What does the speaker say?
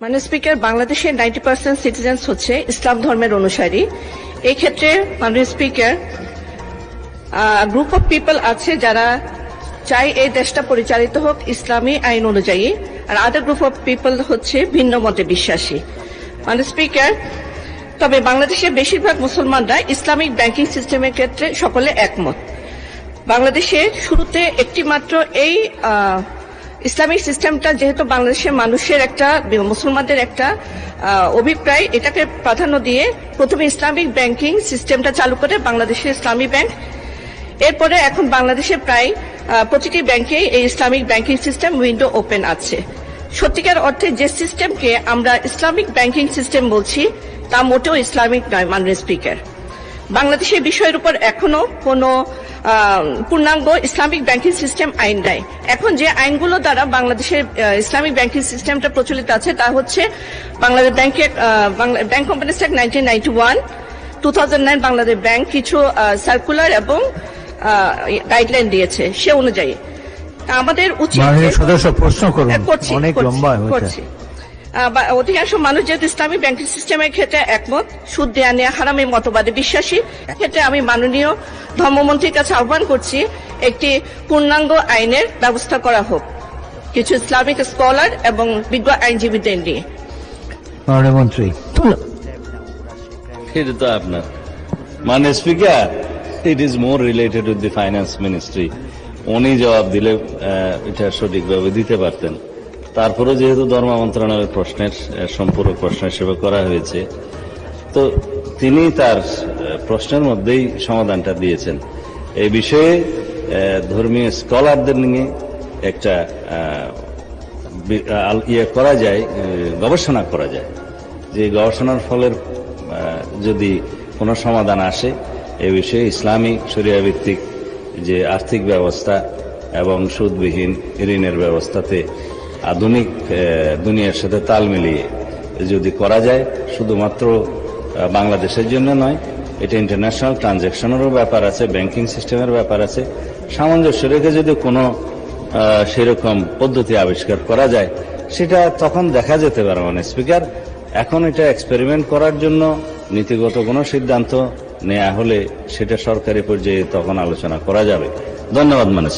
মাননীয় স্পিকার, বাংলাদেশের 90% সিটিজেন্স হচ্ছে ইসলাম ধর্মের অনুসারী। এই ক্ষেত্রে মাননীয় স্পিকার, গ্রুপ অফ পিপল আছে যারা চাই এই দেশটা পরিচালিত হোক ইসলামী আইন অনুযায়ী, আর আদার গ্রুপ অফ পিপল হচ্ছে ভিন্ন মতে বিশ্বাসী। মাননীয় স্পিকার, তবে বাংলাদেশের বেশিরভাগ মুসলমানরা ইসলামিক ব্যাংকিং সিস্টেমের ক্ষেত্রে সকলে একমত। বাংলাদেশে শুরুতে একটি মাত্র এই ইসলামিক সিস্টেমটা যেহেতু বাংলাদেশের মানুষের একটা, মুসলমানদের একটা অভিপ্রায়, এটাকে প্রাধান্য দিয়ে প্রথমে ইসলামিক ব্যাংকিং সিস্টেমটা চালু করে বাংলাদেশের ইসলামী ব্যাংক। এরপরে এখন বাংলাদেশে প্রায় প্রতিটি ব্যাংকেই এই Islamic banking system window open আছে। সত্যিকার অর্থে যে সিস্টেমকে আমরা ইসলামিক ব্যাংকিং সিস্টেম বলছি তা মোটেও ইসলামিক নয়। মাননীয় স্পিকার, বাংলাদেশের বিষয়ের উপর এখনো কোনো পূর্ণাঙ্গ ইসলামিক ব্যাংকিং সিস্টেম আইন নাই। এখন যে আইনগুলো দ্বারা বাংলাদেশের ইসলামিক ব্যাংকিং সিস্টেমটা প্রচলিত আছে তা হচ্ছে Bangladesh bank companies act 1991, 2009 Bangladesh bank কিছু সার্কুলার এবং গাইডলাইন দিয়েছে, সে অনুযায়ী আমাদের উচিত অধিকাংশ মানুষ যেহেতু ইসলামিক ব্যাংকিং সিস্টেমের ক্ষেত্রে একমত, সুদ দেয়া নেয়া হারামে মতবাদে বিশ্বাসী, ক্ষেত্রে আমি মাননীয় ধর্মমন্ত্রীর কাছে আহ্বান করছি একটি পূর্ণাঙ্গ আইনের ব্যবস্থা করা হোক কিছু ইসলামিক স্কলার এবং বিজ্ঞ আইনজীবীদের নিয়ে। মন্ত্রী, এটা তো আপনার মাননীয় speaker, it is more related with the finance ministry. উনি জবাব দিলে এটা সঠিকভাবে দিতে পারতেন। তারপরে যেহেতু ধর্ম মন্ত্রণালয়ের প্রশ্নের সম্পূরক প্রশ্ন হিসেবে করা হয়েছে, তো তিনি তার প্রশ্নের মধ্যেই সমাধানটা দিয়েছেন। এই বিষয়ে ধর্মীয় স্কলারদের নিয়ে একটা করা যায়, গবেষণা করা যায়, যে গবেষণার ফলের যদি কোনো সমাধান আসে এ বিষয়ে ইসলামী শরিয়া ভিত্তিক যে আর্থিক ব্যবস্থা এবং সুদবিহীন ঋণের ব্যবস্থাতে আধুনিক দুনিয়ার সাথে তাল মিলিয়ে যদি করা যায়, শুধুমাত্র বাংলাদেশের জন্য নয়, এটা ইন্টারন্যাশনাল ট্রানজ্যাকশনেরও ব্যাপার আছে, ব্যাংকিং সিস্টেমের ব্যাপার আছে, সামঞ্জস্য রেখে যদি কোনো সেরকম পদ্ধতি আবিষ্কার করা যায়, সেটা তখন দেখা যেতে পারে। মানে স্পিকার, এখন এটা এক্সপেরিমেন্ট করার জন্য নীতিগত কোনো সিদ্ধান্ত নেওয়া হলে সেটা সরকারি পর্যায়ে তখন আলোচনা করা যাবে। ধন্যবাদ মাননীয়।